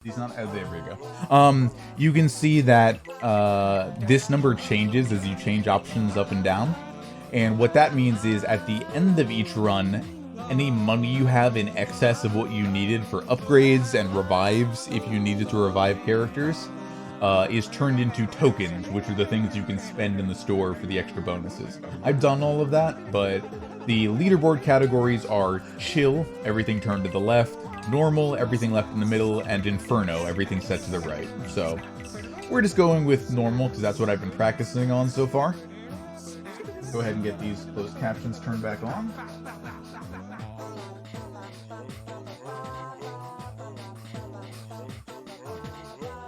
He's not. Oh, there we go. You can see that this number changes as you change options up and down, and what that means is at the end of each run, any money you have in excess of what you needed for upgrades and revives, if you needed to revive characters, is turned into tokens, which are the things you can spend in the store for the extra bonuses. I've done all of that, but the leaderboard categories are chill, everything turned to the left, normal, everything left in the middle, and inferno, everything set to the right. So we're just going with normal because that's what I've been practicing on so far. Go ahead and get these closed captions turned back on.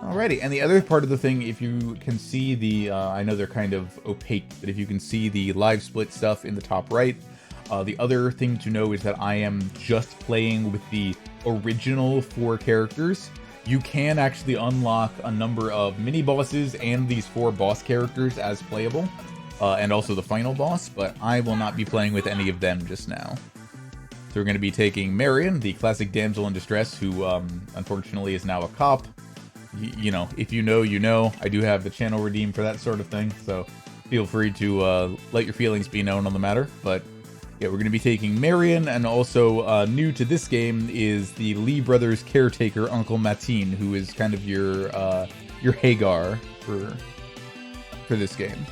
Alrighty, and the other part of the thing, if you can see the, I know they're kind of opaque, but if you can see the live split stuff in the top right, the other thing to know is that I am just playing with the original 4 characters. You can actually unlock a number of mini-bosses and these 4 boss characters as playable, and also the final boss, but I will not be playing with any of them just now. So we're going to be taking Marion, the classic damsel in distress, who unfortunately is now a cop. You know, if you know, you know. I do have the channel redeemed for that sort of thing, so feel free to let your feelings be known on the matter, but yeah, we're going to be taking Marion, and also new to this game is the Lee brothers' caretaker, Uncle Mateen, who is kind of your Hagar for this game.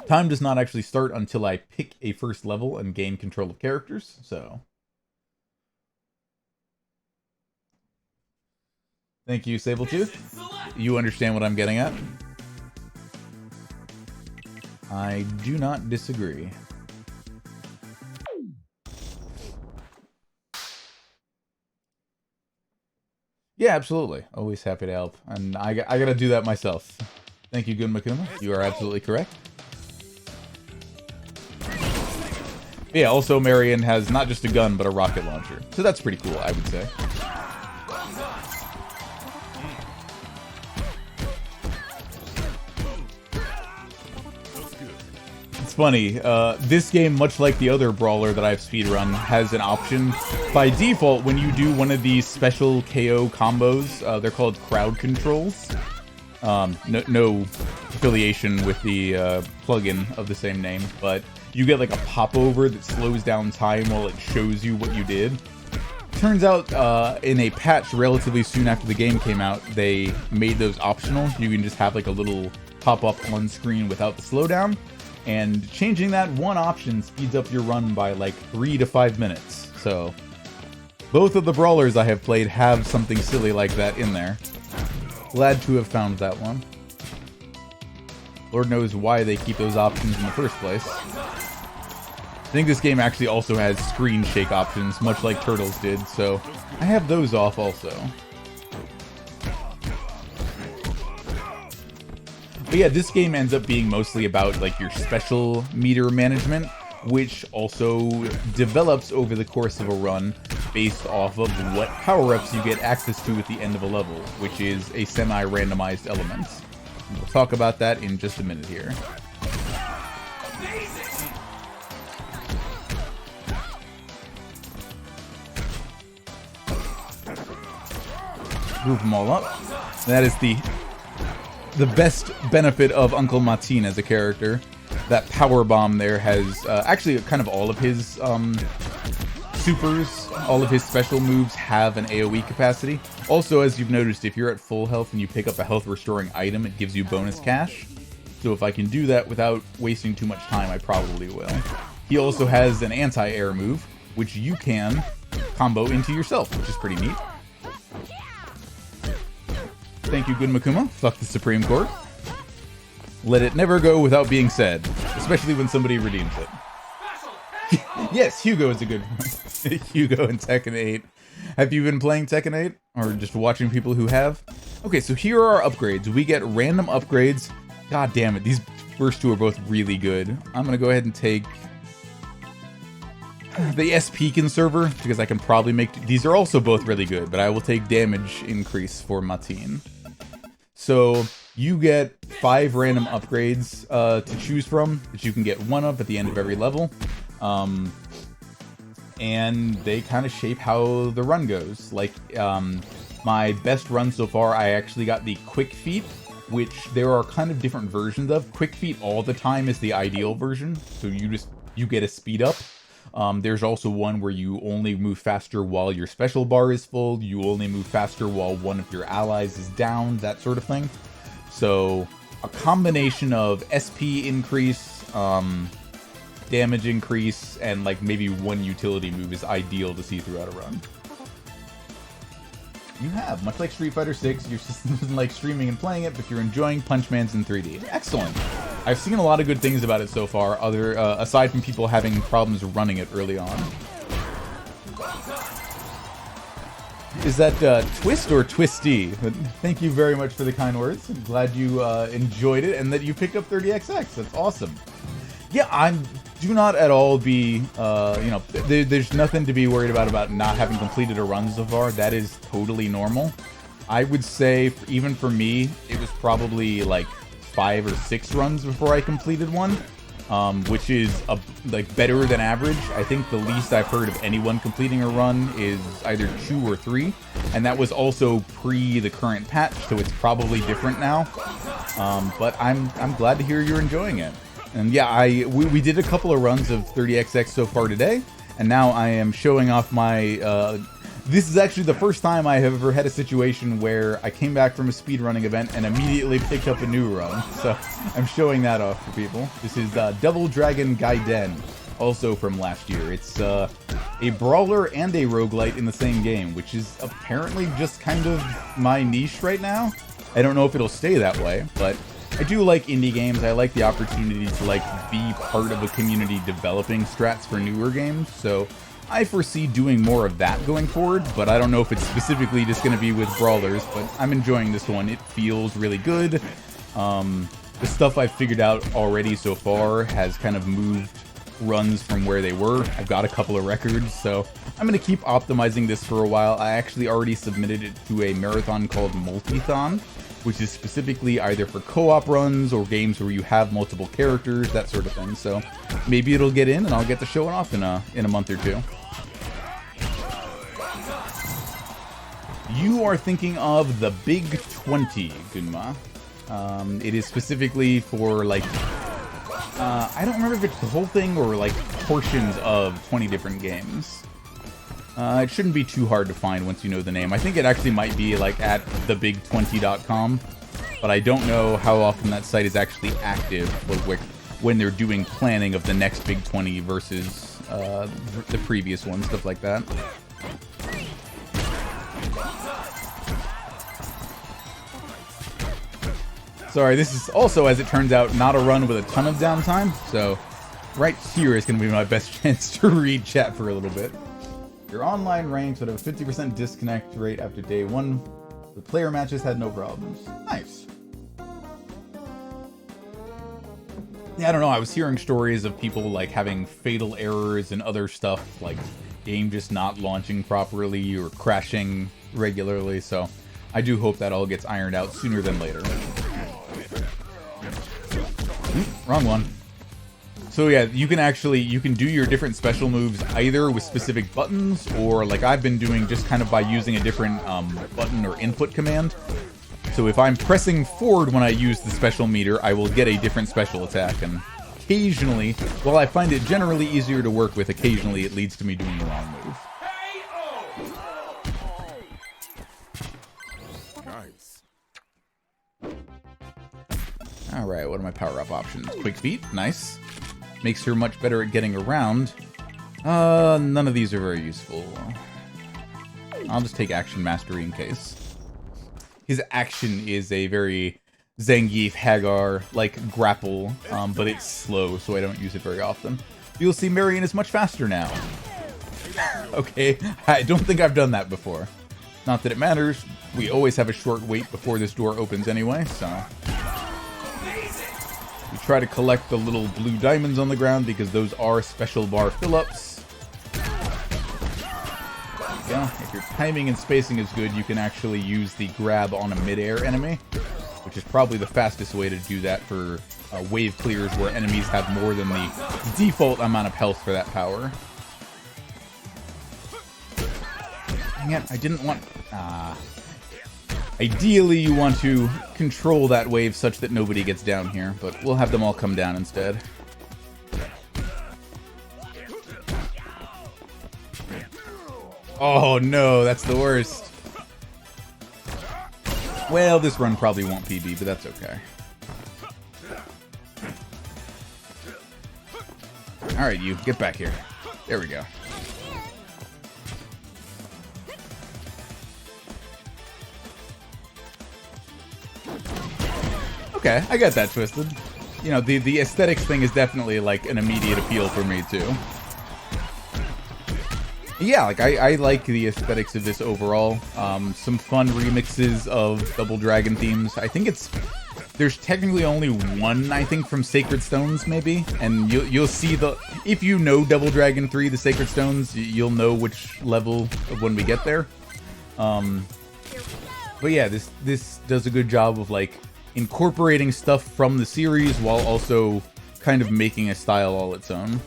Time does not actually start until I pick a first level and gain control of characters, so... Thank you, Sabletooth. You understand what I'm getting at? I do not disagree. Yeah, absolutely. Always happy to help. And I gotta do that myself. Thank you, Gun Makuma. You are absolutely correct. But yeah, also Marion has not just a gun, but a rocket launcher. So that's pretty cool, I would say. Funny, this game, much like the other brawler that I've speedrun, has an option by default when you do one of these special KO combos. They're called crowd controls. No affiliation with the plugin of the same name, but you get like a popover that slows down time while it shows you what you did. Turns out in a patch relatively soon after the game came out, they made those optional. You can just have like a little pop-up on screen without the slowdown. And changing that one option speeds up your run by like 3 to 5 minutes. So, both of the brawlers I have played have something silly like that in there. Glad to have found that one. Lord knows why they keep those options in the first place. I think this game actually also has screen shake options, much like Turtles did, so I have those off also. But yeah, this game ends up being mostly about like your special meter management, which also develops over the course of a run based off of what power-ups you get access to at the end of a level, which is a semi-randomized element. And we'll talk about that in just a minute here. Move them all up. That is the best benefit of Uncle Mateen as a character. That power bomb there has actually kind of all of his supers, all of his special moves have an AoE capacity. Also, as you've noticed, if you're at full health and you pick up a health restoring item, it gives you bonus cash. So if I can do that without wasting too much time, I probably will. He also has an anti-air move, which you can combo into yourself, which is pretty neat. Thank you, Gun Makuma. Fuck the Supreme Court. Let it never go without being said, especially when somebody redeems it. Yes, Hugo is a good one. Hugo in Tekken 8. Have you been playing Tekken 8? Or just watching people who have? Okay, so here are our upgrades. We get random upgrades. God damn it, these first two are both really good. I'm gonna go ahead and take the SP conserver, because I can probably make... These are also both really good, but I will take damage increase for Mateen. So you get 5 random upgrades to choose from that you can get one of at the end of every level. And they kind of shape how the run goes. Like, My best run so far, I actually got the quick feet, which there are kind of different versions of. Quick feet all the time is the ideal version, so you get a speed up. There's also one where you only move faster while your special bar is full, you only move faster while one of your allies is down, that sort of thing. So a combination of SP increase, damage increase, and like maybe one utility move is ideal to see throughout a run. You have, much like Street Fighter 6, your system doesn't like streaming and playing it, but you're enjoying Punch-Mans in 3D. Excellent. I've seen a lot of good things about it so far, aside from people having problems running it early on. Is that Twist or Twisty? Thank you very much for the kind words. I'm glad you enjoyed it and that you picked up 30XX. That's awesome. Yeah, do not at all be, there's nothing to be worried about not having completed a run so far. That is totally normal. I would say, even for me, it was probably like 5 or 6 runs before I completed one, which is better than average. I think the least I've heard of anyone completing a run is either 2 or 3, and that was also pre the current patch, so it's probably different now. But I'm glad to hear you're enjoying it. And yeah, we did a couple of runs of 30XX so far today, and now I am showing off my... this is actually the first time I have ever had a situation where I came back from a speedrunning event and immediately picked up a new run. So I'm showing that off for people. This is Double Dragon Gaiden, also from last year. It's a brawler and a roguelite in the same game, which is apparently just kind of my niche right now. I don't know if it'll stay that way, but... I do like indie games. I like the opportunity to be part of a community developing strats for newer games, so I foresee doing more of that going forward, but I don't know if it's specifically just going to be with brawlers, but I'm enjoying this one. It feels really good. The stuff I've figured out already so far has kind of moved runs from where they were. I've got a couple of records, so I'm going to keep optimizing this for a while. I actually already submitted it to a marathon called Multithon, which is specifically either for co-op runs or games where you have multiple characters, that sort of thing. So maybe it'll get in and I'll get to show it off in a month or two. You are thinking of the Big 20, Gunma. It is specifically for I don't remember if it's the whole thing or portions of 20 different games. It shouldn't be too hard to find once you know the name. I think it actually might be at thebig20.com, but I don't know how often that site is actually active when they're doing planning of the next Big 20 versus the previous one, stuff like that. Sorry, this is also, as it turns out, not a run with a ton of downtime, so right here is going to be my best chance to read chat for a little bit. Your online ranks would have a 50% disconnect rate after day 1. The player matches had no problems. Nice. Yeah, I don't know. I was hearing stories of people having fatal errors and other stuff, game just not launching properly or crashing regularly. So I do hope that all gets ironed out sooner than later. Wrong one. So yeah, you can do your different special moves either with specific buttons or I've been doing just kind of by using a different button or input command. So if I'm pressing forward when I use the special meter, I will get a different special attack, and occasionally, while I find it generally easier to work with, occasionally it leads to me doing the wrong move. Nice. Alright, what are my power-up options? Quick feet, nice. Makes her much better at getting around. None of these are very useful. I'll just take Action Mastery in case. His action is a very Zangief Hagar grapple, but it's slow, so I don't use it very often. You'll see Marion is much faster now. Okay, I don't think I've done that before. Not that it matters. We always have a short wait before this door opens anyway, so... You try to collect the little blue diamonds on the ground because those are special bar fill-ups. Yeah, if your timing and spacing is good, you can actually use the grab on a mid-air enemy, which is probably the fastest way to do that for wave clears where enemies have more than the default amount of health for that power. Dang it, I didn't want... Ideally, you want to control that wave such that nobody gets down here, but we'll have them all come down instead. Oh no, that's the worst. Well, this run probably won't PB, but that's okay. Alright, you, get back here. There we go. Okay, I got that twisted. You know, the aesthetics thing is definitely like an immediate appeal for me too. Yeah, like I like the aesthetics of this overall. Some fun remixes of Double Dragon themes. I think there's technically only one, I think, from Sacred Stones maybe, and you'll see if you know Double Dragon 3, the Sacred Stones, you'll know which level of when we get there. But yeah, this does a good job of like incorporating stuff from the series while also kind of making a style all its own.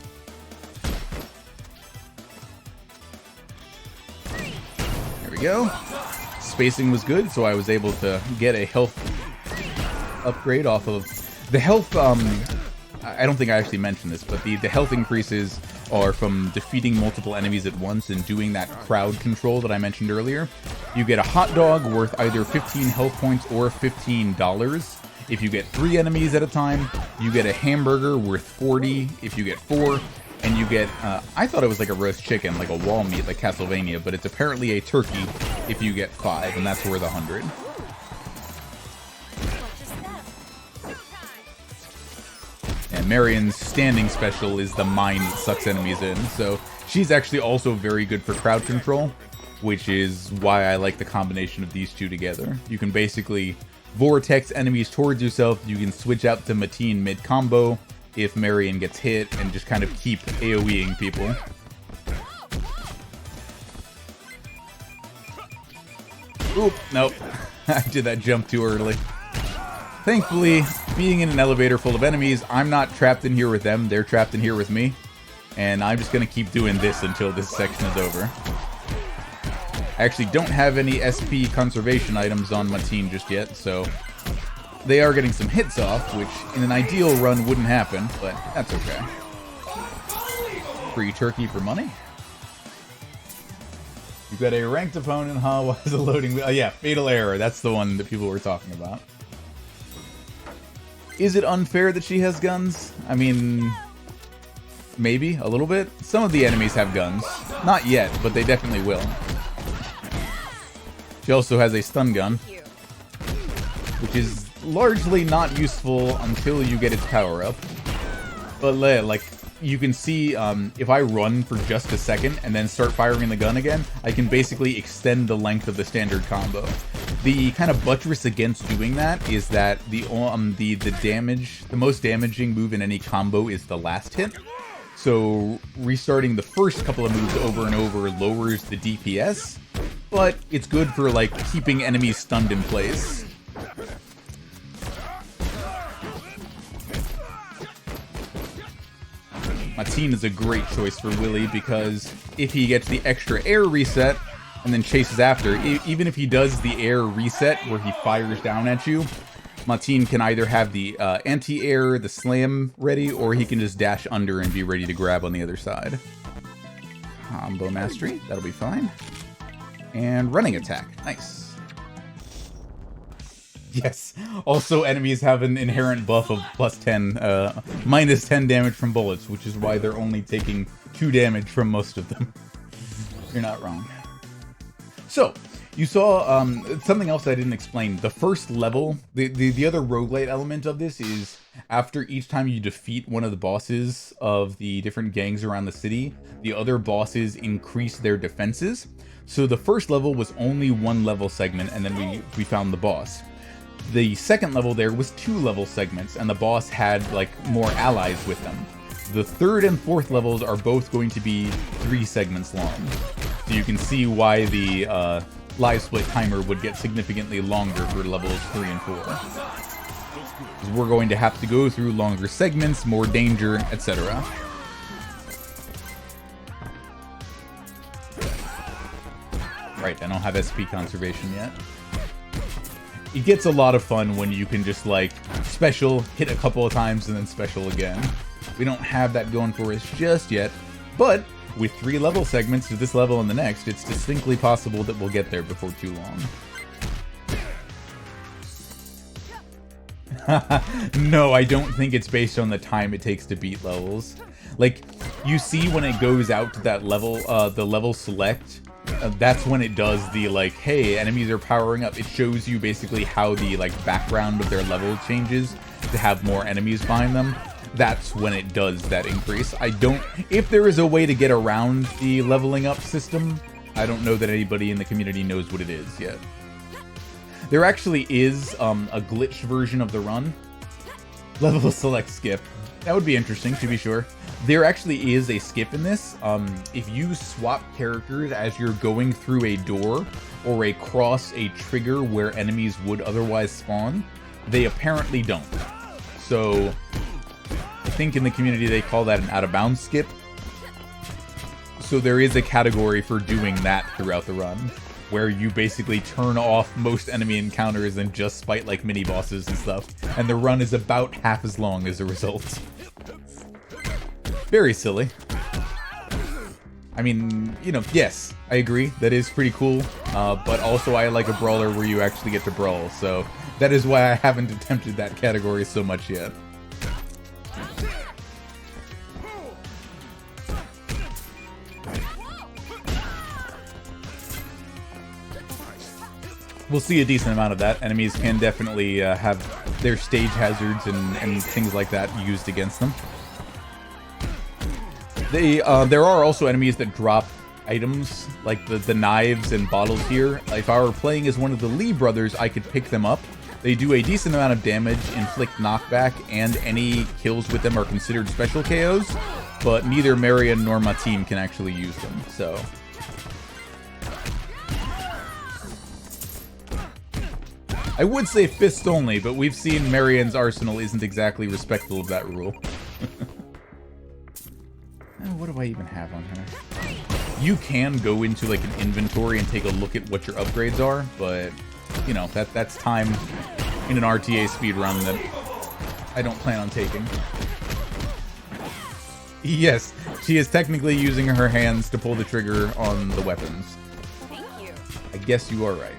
There we go. Spacing was good, so I was able to get a health upgrade off of the health. I don't think I actually mentioned this, but the health increases are from defeating multiple enemies at once and doing that crowd control that I mentioned earlier. You get a hot dog worth either 15 health points or $15. If you get 3 enemies at a time, you get a hamburger worth 40 if you get 4, and you get, I thought it was like a roast chicken, like a wall meat, like Castlevania, but it's apparently a turkey if you get 5, and that's worth 100. And Marion's standing special is the mine that sucks enemies in, so she's actually also very good for crowd control, which is why I like the combination of these two together. You can basically vortex enemies towards yourself, you can switch out to Mateen mid-combo if Marion gets hit, and just kind of keep AoEing people. Oop, nope. I did that jump too early. Thankfully, being in an elevator full of enemies, I'm not trapped in here with them, they're trapped in here with me. And I'm just gonna keep doing this until this section is over. I actually don't have any SP conservation items on Mateen just yet, so they are getting some hits off, which in an ideal run wouldn't happen, but that's okay. Free turkey for money. You've got a ranked opponent, huh? Why is it loading? Oh yeah, Fatal Error, that's the one that people were talking about. Is it unfair that she has guns? I mean, maybe, a little bit. Some of the enemies have guns. Not yet, but they definitely will. She also has a stun gun, which is largely not useful until you get its power up. But like, you can see if I run for just a second and then start firing the gun again, I can basically extend the length of the standard combo. The kind of buttress against doing that is that the most damaging move in any combo is the last hit. So restarting the first couple of moves over and over lowers the DPS, but it's good for like keeping enemies stunned in place. Mateen is a great choice for Willy because if he gets the extra air reset and then chases after, even if he does the air reset where he fires down at you, Mateen can either have the anti-air, the slam ready, or he can just dash under and be ready to grab on the other side. Combo mastery, that'll be fine. And running attack, nice. Yes, also enemies have an inherent buff of minus 10 damage from bullets, which is why they're only taking 2 damage from most of them. You're not wrong. So, you saw something else I didn't explain. The first level, the other roguelite element of this is after each time you defeat one of the bosses of the different gangs around the city, the other bosses increase their defenses. So the first level was only 1 level segment, and then we found the boss. The second level there was 2 level segments, and the boss had like more allies with them. The third and fourth levels are both going to be 3 segments long. So you can see why the live split timer would get significantly longer for levels 3 and 4. Because we're going to have to go through longer segments, more danger, etc. Right, I don't have SP conservation yet. it gets a lot of fun when you can just like special, hit a couple of times, and then special again. We don't have that going for us just yet, but with 3 level segments to this level and the next, it's distinctly possible that we'll get there before too long. No, I don't think it's based on the time it takes to beat levels. Like, you see when it goes out to that level, the level select, that's when it does the, like, hey, enemies are powering up. It shows you basically how the, like, background of their level changes to have more enemies behind them. That's when it does that increase. If there is a way to get around the leveling up system, I don't know that anybody in the community knows what it is yet. There actually is a glitched version of the run. Level select skip. That would be interesting, to be sure. There actually is a skip in this. If you swap characters as you're going through a door or across a trigger where enemies would otherwise spawn, they apparently don't. So I think in the community they call that an out-of-bounds skip. So there is a category for doing that throughout the run, where you basically turn off most enemy encounters and just fight like mini-bosses and stuff, and the run is about half as long as a result. Very silly. I mean, you know, yes, I agree, that is pretty cool, but also I like a brawler where you actually get to brawl, so that is why I haven't attempted that category so much yet. We'll see a decent amount of that. Enemies can definitely have their stage hazards and things like that used against them. There are also enemies that drop items, like the knives and bottles here. If I were playing as one of the Lee brothers, I could pick them up. They do a decent amount of damage, inflict knockback, and any kills with them are considered special KOs, but neither Marion nor Mateen can actually use them, so... I would say fist only, but we've seen Marion's arsenal isn't exactly respectful of that rule. What do I even have on her? You can go into like an inventory and take a look at what your upgrades are, but you know, that's time in an RTA speedrun that I don't plan on taking. Yes, she is technically using her hands to pull the trigger on the weapons. Thank you. I guess you are right.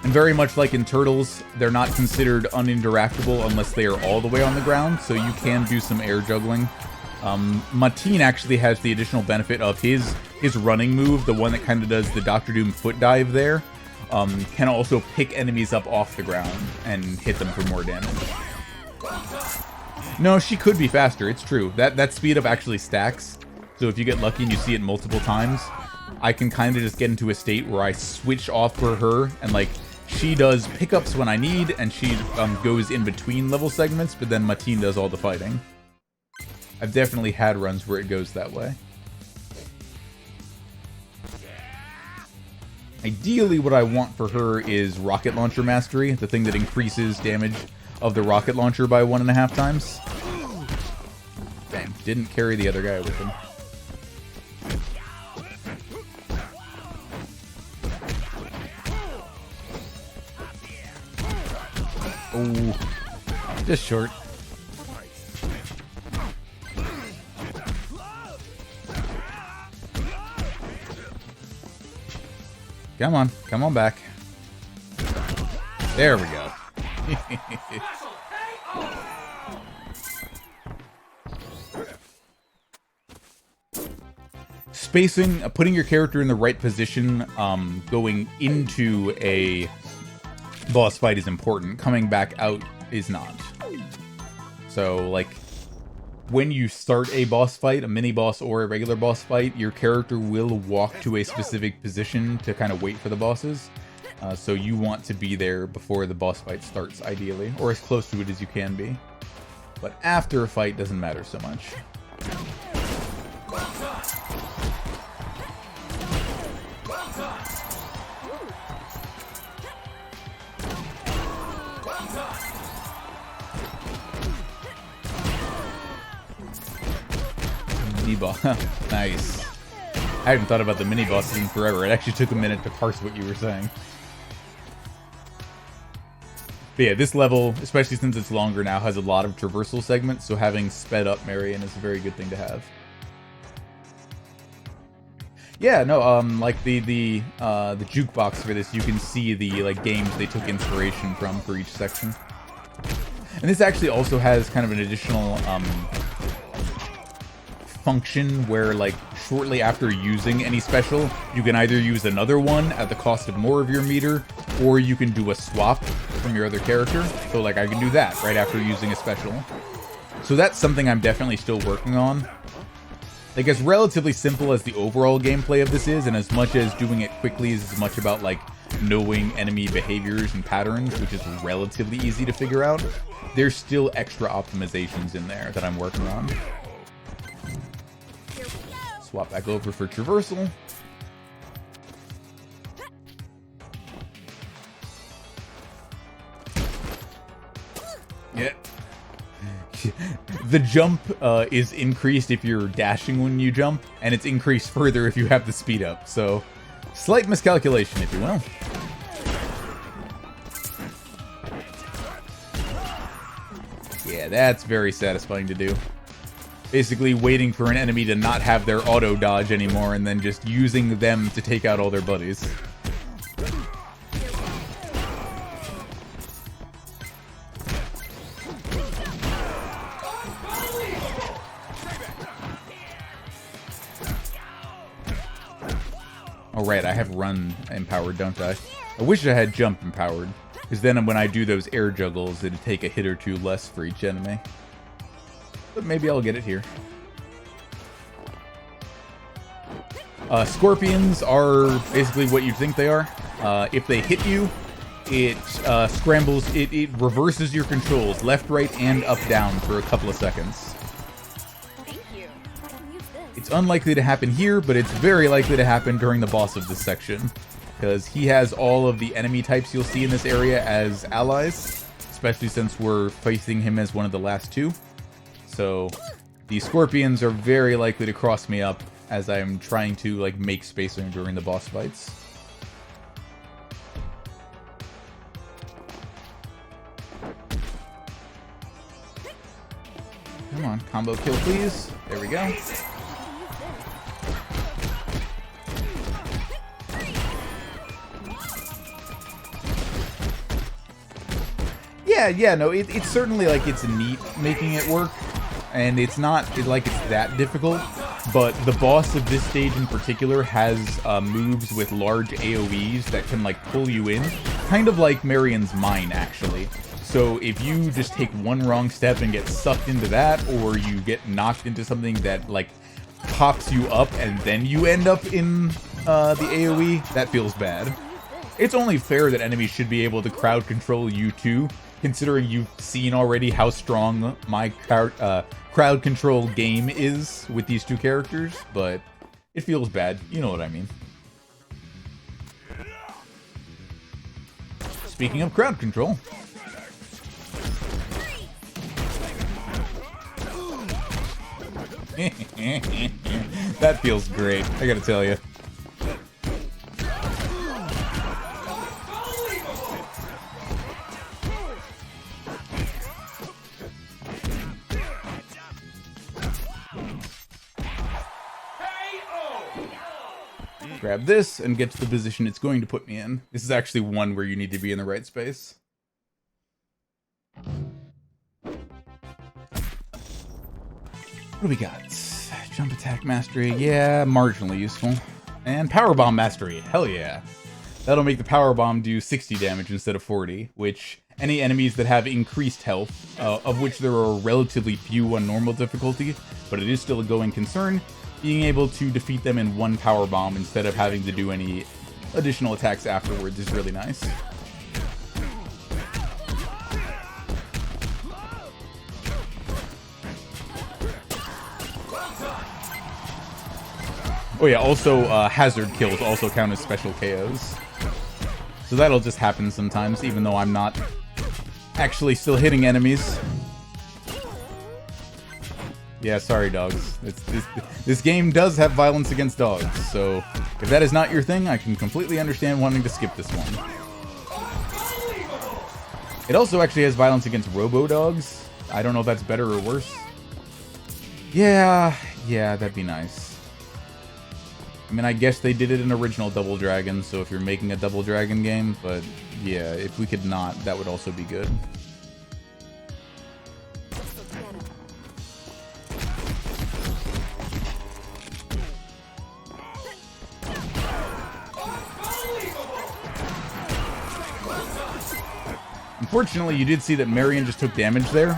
And very much like in Turtles, they're not considered uninteractable unless they are all the way on the ground, so you can do some air juggling. Mateen actually has the additional benefit of his running move, the one that kind of does the Dr. Doom foot dive there, can also pick enemies up off the ground and hit them for more damage. No, she could be faster, it's true. That speed up actually stacks, so if you get lucky and you see it multiple times, I can kind of just get into a state where I switch off for her, and like, she does pickups when I need, and she goes in between level segments, but then Mateen does all the fighting. I've definitely had runs where it goes that way. Ideally, what I want for her is Rocket Launcher Mastery, the thing that increases damage of the rocket launcher by 1.5 times. Dang, didn't carry the other guy with him. Oh, just short. Come on back. There we go. Spacing, putting your character in the right position, going into a boss fight is important. Coming back out is not. So, like, when you start a boss fight, a mini-boss or a regular boss fight, your character will walk to a specific position to kind of wait for the bosses. So you want to be there before the boss fight starts, ideally, or as close to it as you can be. But after a fight doesn't matter so much. mini boss. Nice. I hadn't thought about the mini bosses in forever. It actually took a minute to parse what you were saying. But yeah, this level, especially since it's longer now, has a lot of traversal segments, so having sped up Marion is a very good thing to have. Yeah, no, like the jukebox for this, you can see the like games they took inspiration from for each section. And this actually also has kind of an additional function where, like, shortly after using any special, you can either use another one at the cost of more of your meter, or you can do a swap from your other character. So, like, I can do that right after using a special. So that's something I'm definitely still working on. Like, as relatively simple as the overall gameplay of this is, and as much as doing it quickly is as much about, like, knowing enemy behaviors and patterns, which is relatively easy to figure out, there's still extra optimizations in there that I'm working on. Swap back over for traversal. Yeah. The jump is increased if you're dashing when you jump, and it's increased further if you have the speed up. So, slight miscalculation, if you will. Yeah, that's very satisfying to do. Basically waiting for an enemy to not have their auto dodge anymore and then just using them to take out all their buddies. Oh right, I have run empowered, don't I? I wish I had jump empowered, because then when I do those air juggles, it'd take a hit or two less for each enemy. But maybe I'll get it here. Scorpions are basically what you think they are. If they hit you, it scrambles, it reverses your controls, left, right, and up, down for a couple of seconds. Thank you. It's unlikely to happen here, but it's very likely to happen during the boss of this section, because he has all of the enemy types you'll see in this area as allies, especially since we're facing him as one of the last two. So the scorpions are very likely to cross me up as I'm trying to, like, make space during the boss fights. Come on, combo kill please. There we go. Yeah, no, it's certainly, like, it's neat making it work, and it's not like it's that difficult, but the boss of this stage in particular has moves with large AoEs that can, like, pull you in, kind of like Marion's Mine, actually. So if you just take one wrong step and get sucked into that, or you get knocked into something that, like, pops you up and then you end up in the AoE, that feels bad. It's only fair that enemies should be able to crowd control you too, considering you've seen already how strong my crowd control game is with these two characters, but it feels bad. You know what I mean. Speaking of crowd control. That feels great, I gotta tell you. Grab this and get to the position it's going to put me in. This is actually one where you need to be in the right space. What do we got? Jump attack mastery, yeah, marginally useful. And power bomb mastery, hell yeah. That'll make the power bomb do 60 damage instead of 40, which any enemies that have increased health, of which there are relatively few on normal difficulty, but it is still a going concern, being able to defeat them in one power bomb instead of having to do any additional attacks afterwards is really nice. Oh yeah, also hazard kills also count as special KOs. So that'll just happen sometimes, even though I'm not actually still hitting enemies. Yeah, sorry, dogs. This game does have violence against dogs, so if that is not your thing, I can completely understand wanting to skip this one. It also actually has violence against robo-dogs. I don't know if that's better or worse. Yeah, that'd be nice. I mean, I guess they did it in original Double Dragon, so if you're making a Double Dragon game, but yeah, if we could not, that would also be good. Unfortunately, you did see that Marion just took damage there.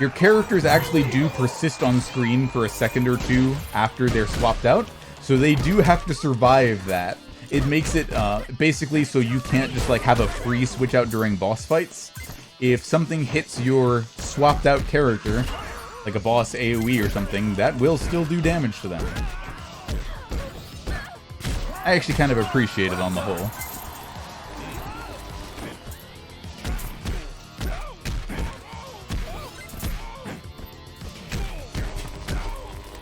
Your characters actually do persist on screen for a second or two after they're swapped out, so they do have to survive that. It makes it basically so you can't just like have a free switch out during boss fights. If something hits your swapped out character, like a boss AoE or something, that will still do damage to them. I actually kind of appreciate it on the whole.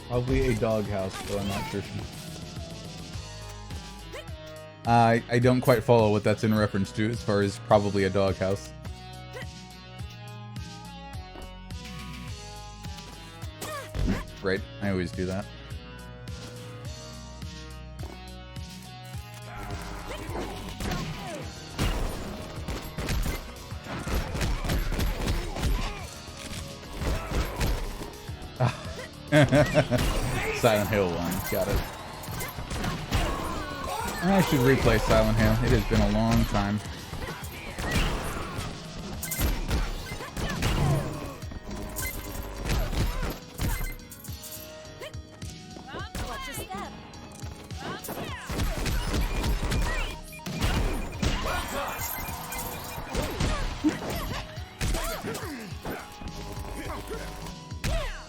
Probably a doghouse, but I'm not sure. I don't quite follow what that's in reference to as far as probably a doghouse. Right, I always do that. Silent Hill 1, got it. I should replay Silent Hill. It has been a long time.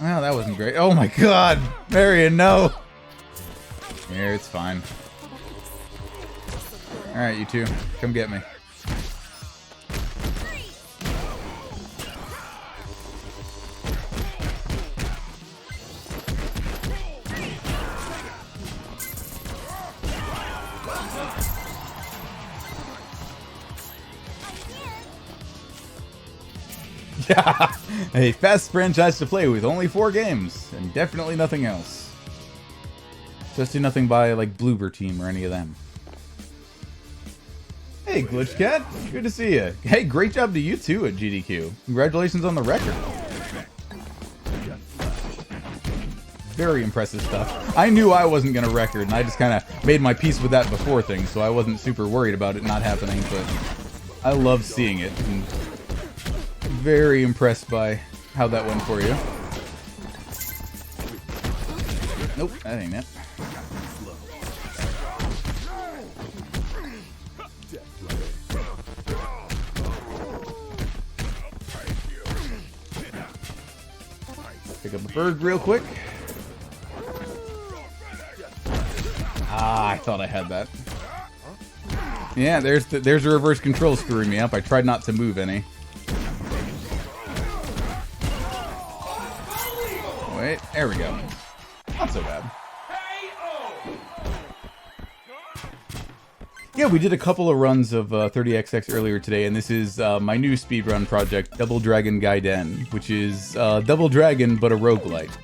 Well, that wasn't great. Oh my god! Marion, no! Here, it's fine. Alright, you two. Come get me. Yeah! A fast franchise to play with, only 4 games, and definitely nothing else. Especially nothing by, like, Bloober Team or any of them. Hey, Glitch Cat! Good to see you. Hey, great job to you too at GDQ. Congratulations on the record. Very impressive stuff. I knew I wasn't going to record, and I just kind of made my peace with that before things, so I wasn't super worried about it not happening, but I love seeing it. And very impressed by how that went for you. Nope, that ain't it. Pick up a bird real quick. Ah, I thought I had that. Yeah, there's the reverse control screwing me up. I tried not to move any. Wait, there we go. Not so bad. Yeah, we did a couple of runs of 30XX earlier today, and this is my new speedrun project, Double Dragon Gaiden, which is Double Dragon, but a roguelite.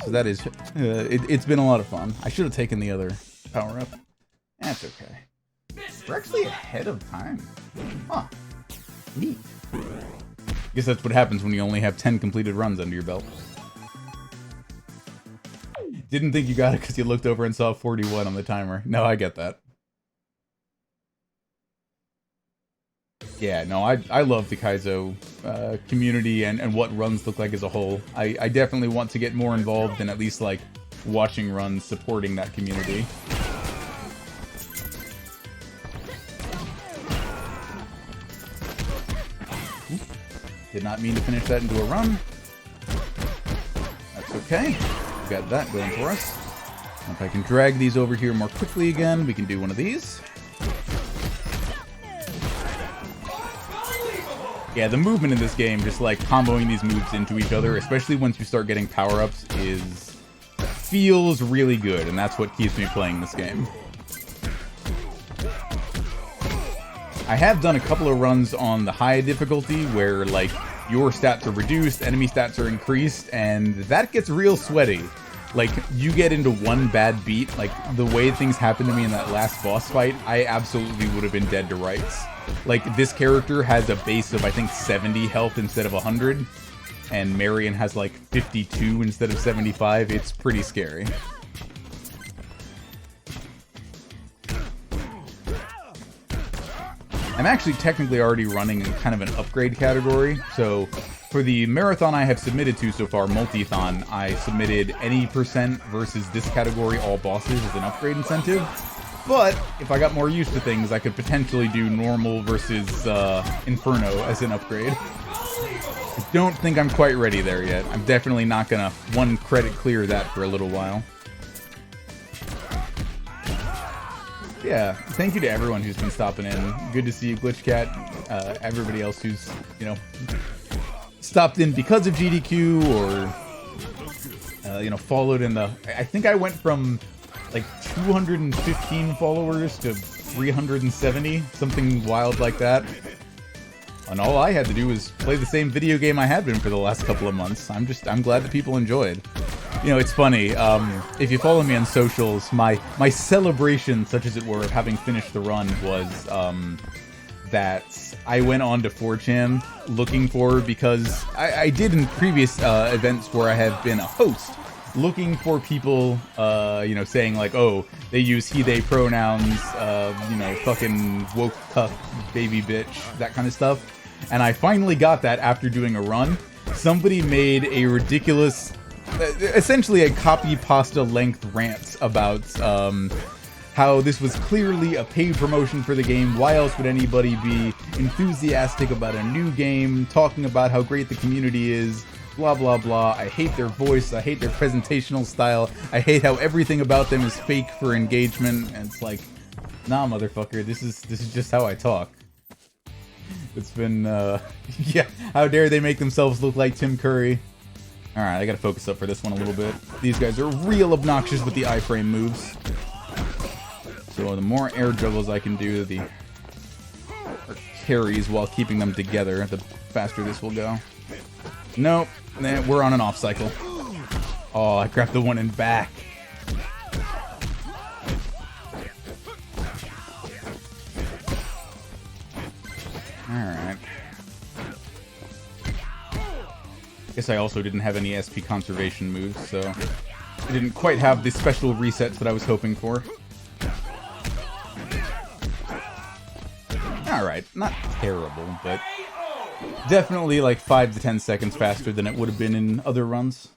So that is, it's been a lot of fun. I should have taken the other power-up. That's okay. We're actually ahead of time. Huh. Neat. I guess that's what happens when you only have 10 completed runs under your belt. Didn't think you got it because you looked over and saw 41 on the timer. No, I get that. Yeah, no, I love the Kaizo community and what runs look like as a whole. I definitely want to get more involved in at least, like, watching runs, supporting that community. Did not mean to finish that into a run. That's okay. We've got that going for us. If I can drag these over here more quickly again, we can do one of these. Yeah, the movement in this game, just like comboing these moves into each other, especially once you start getting power-ups, feels really good, and that's what keeps me playing this game. I have done a couple of runs on the high difficulty where, like, your stats are reduced, enemy stats are increased, and that gets real sweaty. Like, you get into one bad beat, like, the way things happened to me in that last boss fight, I absolutely would have been dead to rights. Like, this character has a base of, I think, 70 health instead of 100, and Marion has, like, 52 instead of 75. It's pretty scary. I'm actually technically already running in kind of an upgrade category, so for the marathon I have submitted to so far, Multithon, I submitted any percent versus this category, all bosses, as an upgrade incentive. But if I got more used to things, I could potentially do normal versus Inferno as an upgrade. I don't think I'm quite ready there yet. I'm definitely not gonna one credit clear that for a little while. Yeah, thank you to everyone who's been stopping in. Good to see you, GlitchCat. Everybody else who's, you know, stopped in because of GDQ or, you know, followed in the... I think I went from, like, 215 followers to 370, something wild like that. And all I had to do was play the same video game I had been for the last couple of months. I'm glad that people enjoyed. You know, it's funny, if you follow me on socials, my celebration, such as it were, of having finished the run was, that I went on to 4chan looking for, because I did in previous events where I have been a host, looking for people, you know, saying like, oh, they use he, they pronouns, you know, fucking woke cuck, baby bitch, that kind of stuff. And I finally got that after doing a run. Somebody made a ridiculous... essentially a copy pasta length rant about how this was clearly a paid promotion for the game. Why else would anybody be enthusiastic about a new game, talking about how great the community is, blah blah blah. I hate their voice, I hate their presentational style, I hate how everything about them is fake for engagement. And it's like, nah, motherfucker, this is just how I talk. It's been yeah, how dare they make themselves look like Tim Curry. Alright, I gotta focus up for this one a little bit. These guys are real obnoxious with the iframe moves. So the more air juggles I can do, or carries while keeping them together, the faster this will go. Nope, we're on an off cycle. Oh, I grabbed the one in back. Alright. Guess I also didn't have any SP conservation moves, so I didn't quite have the special resets that I was hoping for. Alright, not terrible, but definitely like 5 to 10 seconds faster than it would have been in other runs.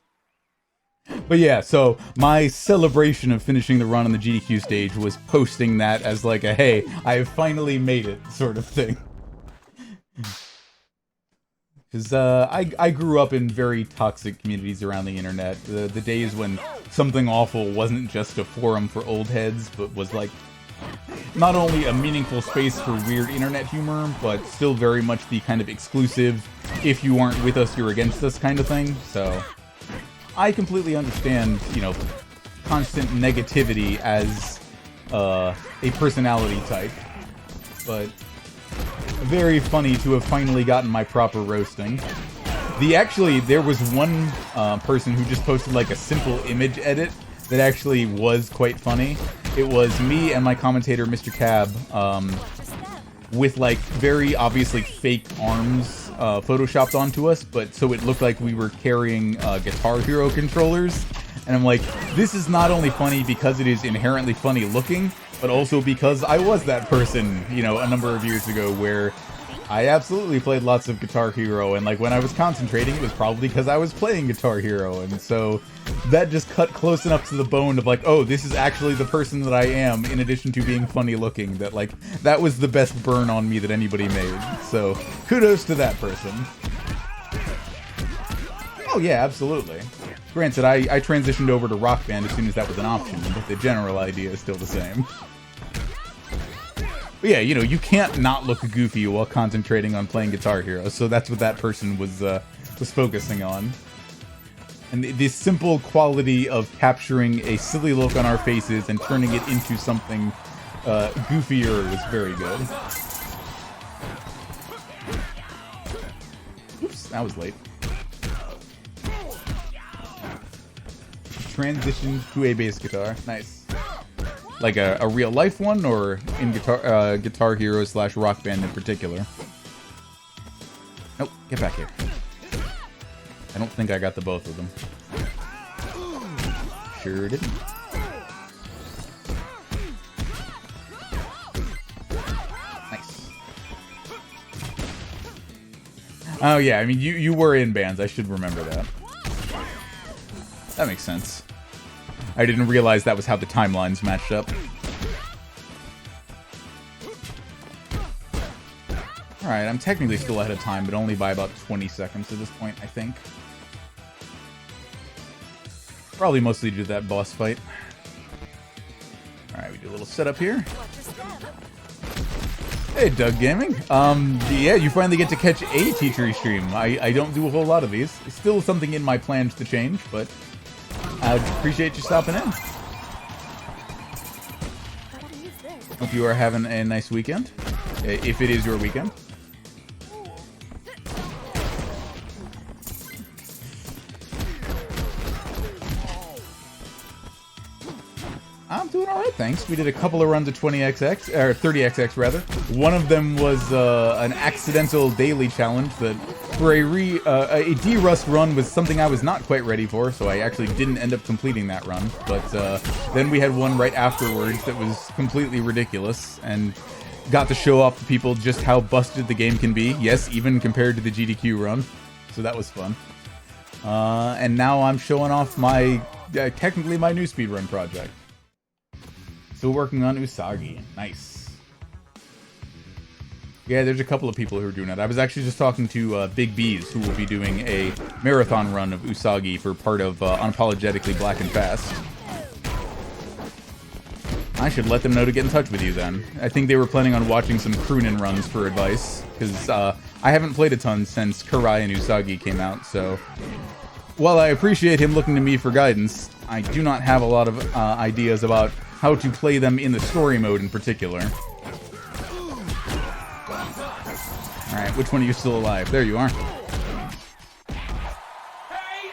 But yeah, so my celebration of finishing the run on the GDQ stage was posting that as like a, hey, I have finally made it sort of thing. Because I grew up in very toxic communities around the internet. The days when Something Awful wasn't just a forum for old heads, but was like not only a meaningful space for weird internet humor, but still very much the kind of exclusive, if you aren't with us, you're against us kind of thing. So I completely understand, you know, constant negativity as a personality type. But very funny to have finally gotten my proper roasting. There was one person who just posted like a simple image edit that actually was quite funny. It was me and my commentator, Mr. Cab, with like very obviously fake arms photoshopped onto us, but so it looked like we were carrying Guitar Hero controllers. And I'm like, this is not only funny because it is inherently funny looking, but also because I was that person, you know, a number of years ago where I absolutely played lots of Guitar Hero, and like when I was concentrating, it was probably because I was playing Guitar Hero, and so that just cut close enough to the bone of like, oh, this is actually the person that I am, in addition to being funny looking, that like, that was the best burn on me that anybody made. So, kudos to that person. Oh yeah, absolutely. Granted, I transitioned over to Rock Band as soon as that was an option, but the general idea is still the same. But But yeah, you know, you can't not look goofy while concentrating on playing Guitar Hero, so that's what that person was focusing on. And the simple quality of capturing a silly look on our faces and turning it into something goofier was very good. Oops, that was late. Transitioned to a bass guitar. Nice. Like a real life one, or in Guitar Hero / Rock Band in particular? Nope, get back here. I don't think I got the both of them. Sure didn't. Nice. Oh yeah, I mean you were in bands. I should remember that. That makes sense. I didn't realize that was how the timelines matched up. Alright, I'm technically still ahead of time, but only by about 20 seconds at this point, I think. Probably mostly due to that boss fight. Alright, we do a little setup here. Hey, Doug Gaming. Yeah, you finally get to catch a teachery stream. I don't do a whole lot of these. It's still something in my plans to change, but I appreciate you stopping in. Hope you are having a nice weekend, if it is your weekend. I'm doing alright, thanks. We did a couple of runs of 20XX, or 30XX rather. One of them was an accidental daily challenge that, for a D-Rust run, was something I was not quite ready for, so I actually didn't end up completing that run. But then we had one right afterwards that was completely ridiculous, and got to show off to people just how busted the game can be. Yes, even compared to the GDQ run. So that was fun. And now I'm showing off my, technically my new speedrun project. Still working on Usagi. Nice. Yeah, there's a couple of people who are doing it. I was actually just talking to Big B's, who will be doing a marathon run of Usagi for part of Unapologetically Black and Fast. I should let them know to get in touch with you then. I think they were planning on watching some Croonin runs for advice, because I haven't played a ton since Karai and Usagi came out, so while I appreciate him looking to me for guidance, I do not have a lot of ideas about how to play them in the story mode in particular. Alright, which one are you still alive? There you are.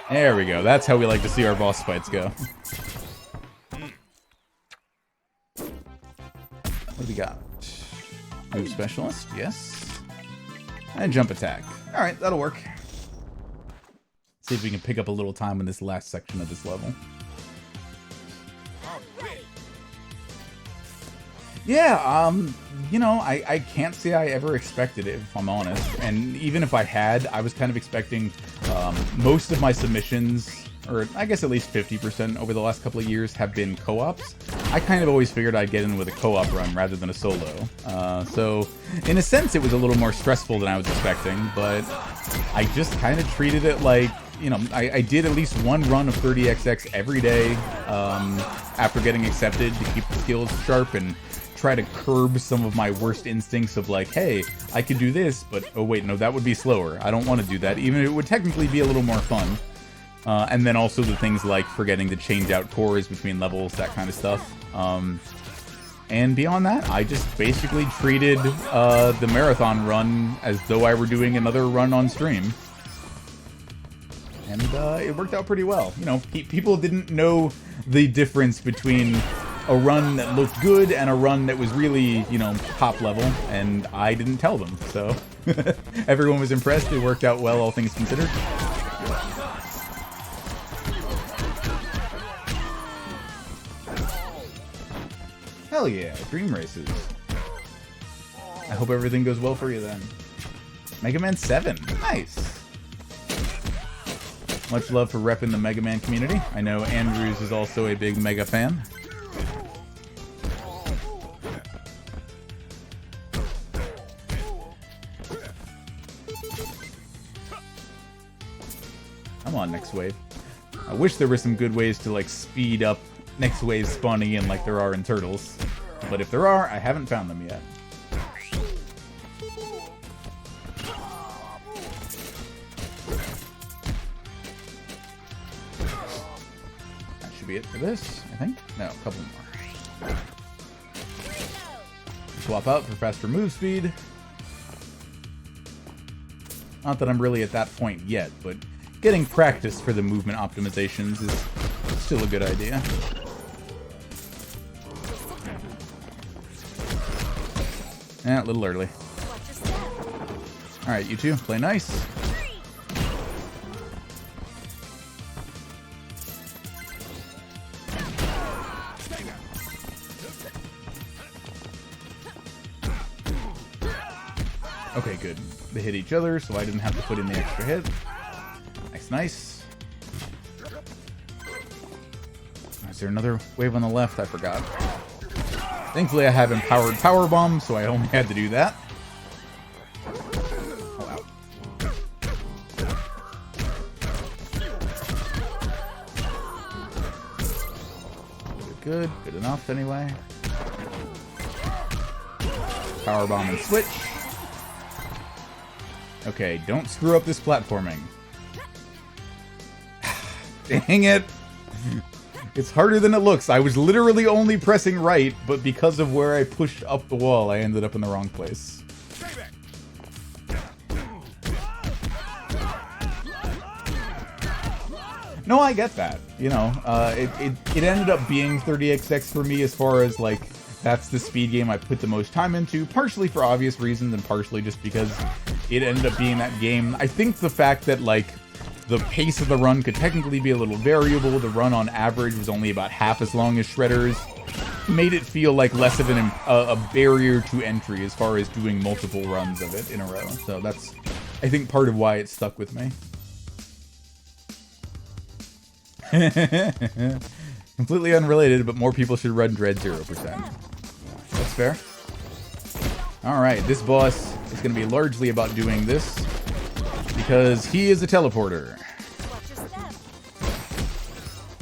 There we go. That's how we like to see our boss fights go. What do we got? Move specialist, yes. And jump attack. Alright, that'll work. See if we can pick up a little time in this last section of this level. Yeah, you know, I can't say I ever expected it, if I'm honest. And even if I had, I was kind of expecting most of my submissions, or I guess at least 50% over the last couple of years, have been co-ops. I kind of always figured I'd get in with a co-op run rather than a solo. So, in a sense, it was a little more stressful than I was expecting, but I just kind of treated it like, you know, I did at least one run of 30XX every day after getting accepted to keep the skills sharp and try to curb some of my worst instincts of like, hey, I could do this, but oh wait, no, that would be slower. I don't want to do that, even if it would technically be a little more fun. And then also the things like forgetting to change out cores between levels, that kind of stuff. And beyond that, I just basically treated the marathon run as though I were doing another run on stream. And it worked out pretty well. You know, people didn't know the difference between a run that looked good and a run that was really, you know, top level, and I didn't tell them, so everyone was impressed. It worked out well, all things considered. Hell yeah, Dream Races. I hope everything goes well for you then. Mega Man 7, nice. Much love for repping the Mega Man community. I know Andrews is also a big Mega fan. Come on, Next Wave. I wish there were some good ways to, like, speed up Next Wave spawning in like there are in Turtles. But if there are, I haven't found them yet. should be it for this, I think. No, a couple more. Swap out for faster move speed. Not that I'm really at that point yet, but getting practice for the movement optimizations is still a good idea. Eh, a little early. Alright, you two, play nice. Okay, good. They hit each other, so I didn't have to put in the extra hit. Nice, nice. Is there another wave on the left? I forgot. Thankfully, I have empowered power bomb, so I only had to do that. Oh, wow. Good, good enough anyway. Power bomb and switch. Okay, don't screw up this platforming. Dang it. It's harder than it looks. I was literally only pressing right, but because of where I pushed up the wall, I ended up in the wrong place. No, I get that. You know, it ended up being 30XX for me as far as, like, that's the speed game I put the most time into, partially for obvious reasons and partially just because it ended up being that game. I think the fact that, like, the pace of the run could technically be a little variable, the run on average was only about half as long as Shredder's, made it feel like less of a barrier to entry as far as doing multiple runs of it in a row. So that's, I think, part of why it stuck with me. Completely unrelated, but more people should run Dread 0%. That's fair. Alright, this boss is going to be largely about doing this, because he is a teleporter.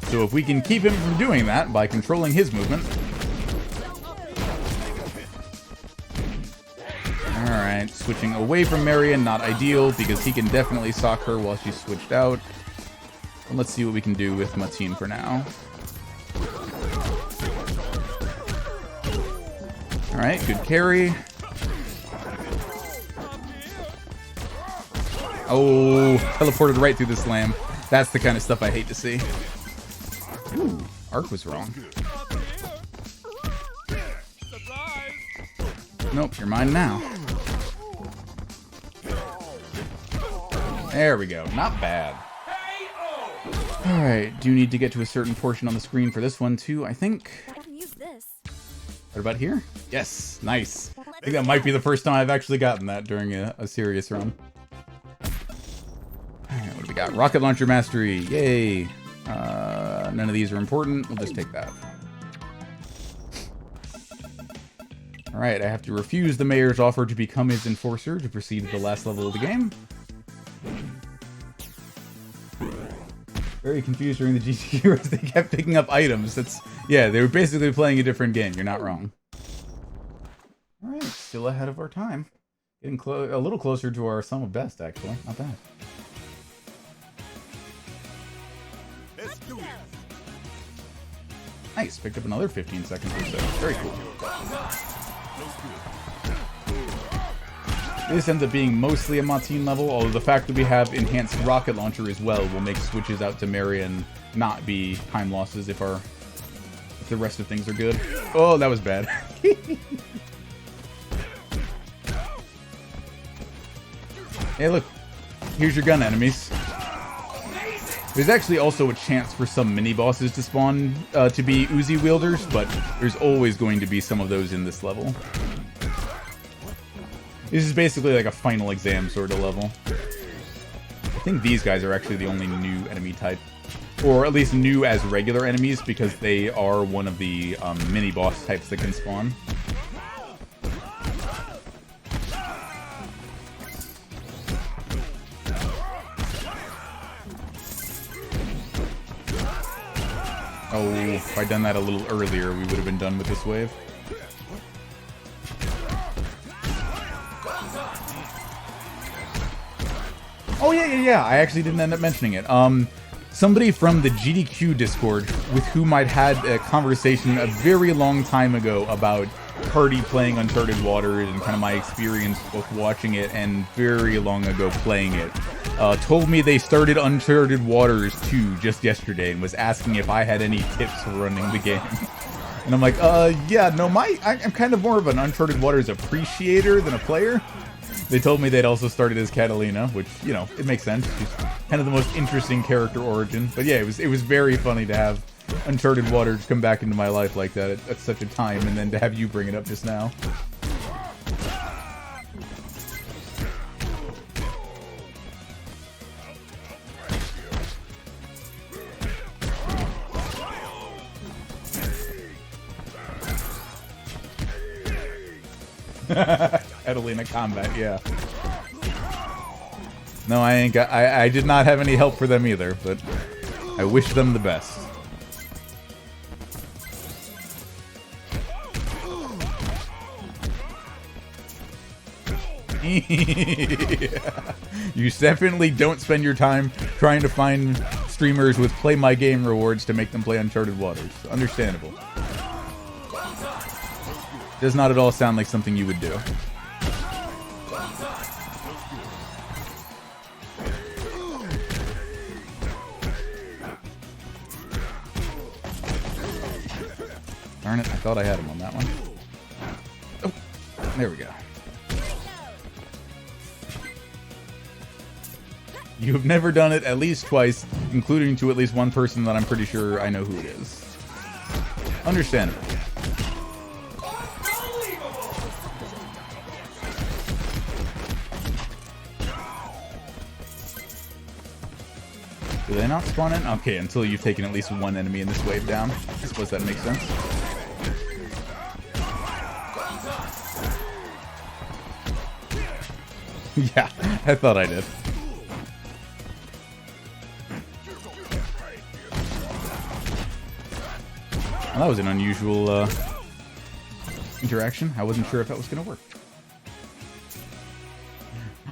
So if we can keep him from doing that by controlling his movement... Alright, switching away from Marion, not ideal, because he can definitely sock her while she's switched out. But let's see what we can do with Mateen for now. Alright, good carry. Oh, teleported right through the slam. That's the kind of stuff I hate to see. Ooh, Arc was wrong. Nope, you're mine now. There we go. Not bad. Alright, do need to get to a certain portion on the screen for this one too, I think. What about here? Yes, nice. I think that might be the first time I've actually gotten that during a serious run. Alright, what do we got? Rocket Launcher Mastery. Yay. None of these are important. We'll just take that. Alright, I have to refuse the mayor's offer to become his enforcer to proceed to the last level of the game. Very confused during the GTQ as they kept picking up items. Yeah, they were basically playing a different game. You're not wrong. Alright, still ahead of our time. Getting a little closer to our sum of best, actually. Not bad. Let's do it. Nice, picked up another 15 seconds or so. Very cool. This ends up being mostly a Mateen level, although the fact that we have enhanced rocket launcher as well will make switches out to Marion not be time losses if the rest of things are good. Oh, that was bad. Hey, look. Here's your gun enemies. There's actually also a chance for some mini-bosses to spawn to be Uzi wielders, but there's always going to be some of those in this level. This is basically like a final exam sort of level. I think these guys are actually the only new enemy type. Or at least new as regular enemies, because they are one of the mini-boss types that can spawn. Oh, if I'd done that a little earlier, we would have been done with this wave. Oh, yeah. I actually didn't end up mentioning it. somebody from the GDQ Discord with whom I'd had a conversation a very long time ago about party playing Uncharted Waters and kind of my experience both watching it and very long ago playing it, told me they started Uncharted Waters 2 just yesterday and was asking if I had any tips for running the game. And I'm like, yeah, no, I'm kind of more of an Uncharted Waters appreciator than a player. They told me they'd also started as Catalina, which, you know, it makes sense. She's kind of the most interesting character origin. But yeah, it was very funny to have Uncharted Waters come back into my life like that at such a time, and then to have you bring it up just now. Catalina combat, yeah. No, I ain't got. I did not have any help for them either, but I wish them the best. Yeah. You definitely don't spend your time trying to find streamers with play my game rewards to make them play Uncharted Waters. Understandable. Does not at all sound like something you would do. Darn it, I thought I had him on that one. Oh, there we go. You have never done it at least twice, including to at least one person that I'm pretty sure I know who it is. Understandable. Do they not spawn in? Okay, until you've taken at least one enemy in this wave down. I suppose that makes sense. Yeah, I thought I did. Well, that was an unusual interaction. I wasn't sure if that was going to work.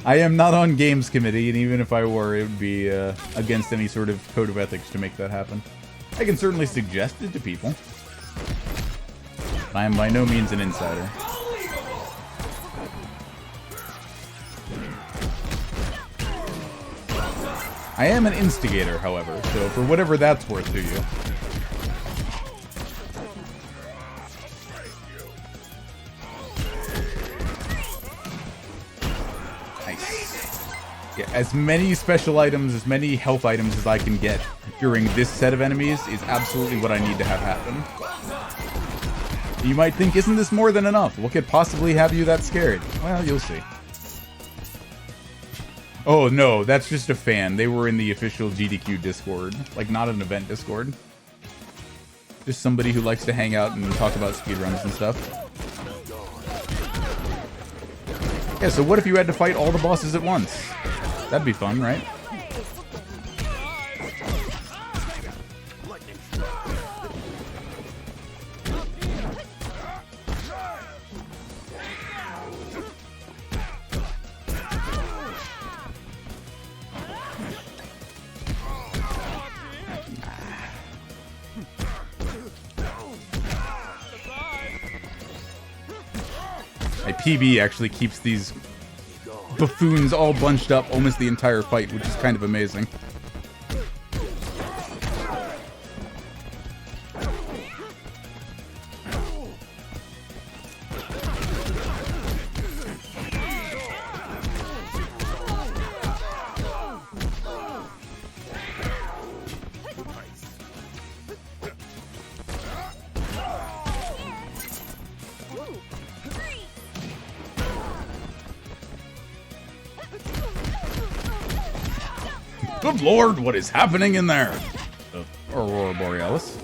I am not on games committee, and even if I were, it would be against any sort of code of ethics to make that happen. I can certainly suggest it to people. I am by no means an insider. I am an instigator, however, so for whatever that's worth to you. As many special items, as many health items as I can get during this set of enemies is absolutely what I need to have happen. You might think, isn't this more than enough? What could possibly have you that scared? Well, you'll see. Oh no, that's just a fan. They were in the official GDQ Discord. Like, not an event Discord. Just somebody who likes to hang out and talk about speedruns and stuff. Yeah, so what if you had to fight all the bosses at once? That'd be fun, right? My PB actually keeps these buffoons all bunched up almost the entire fight, which is kind of amazing. Good lord, what is happening in there? Aurora Borealis.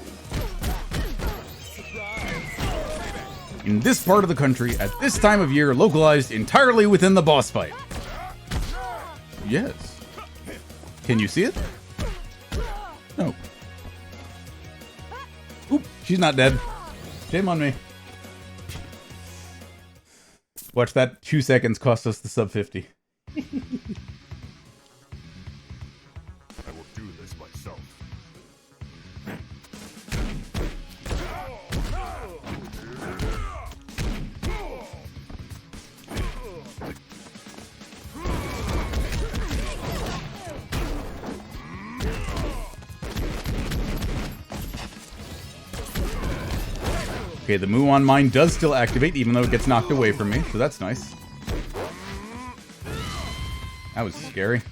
In this part of the country, at this time of year, localized entirely within the boss fight. Yes. Can you see it? No. Oop, she's not dead. Shame on me. Watch that 2 seconds cost us the sub 50. I will do this myself. Okay, the Muon Mine does still activate, even though it gets knocked away from me, so that's nice. That was scary.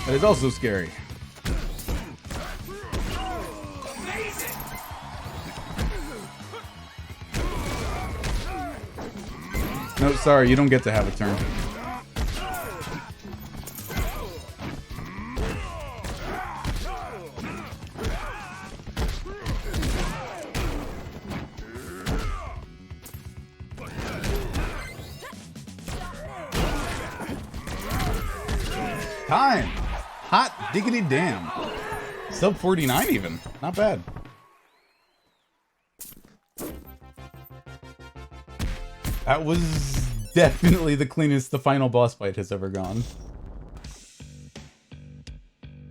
That is also scary. No, sorry, you don't get to have a turn. Time! Hot diggity damn. Sub 49 even. Not bad. That was definitely the cleanest the final boss fight has ever gone.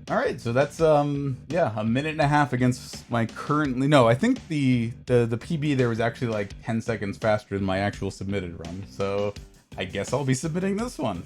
Alright, so that's, yeah, a minute and a half against my currently... No, I think the PB there was actually like 10 seconds faster than my actual submitted run. So I guess I'll be submitting this one.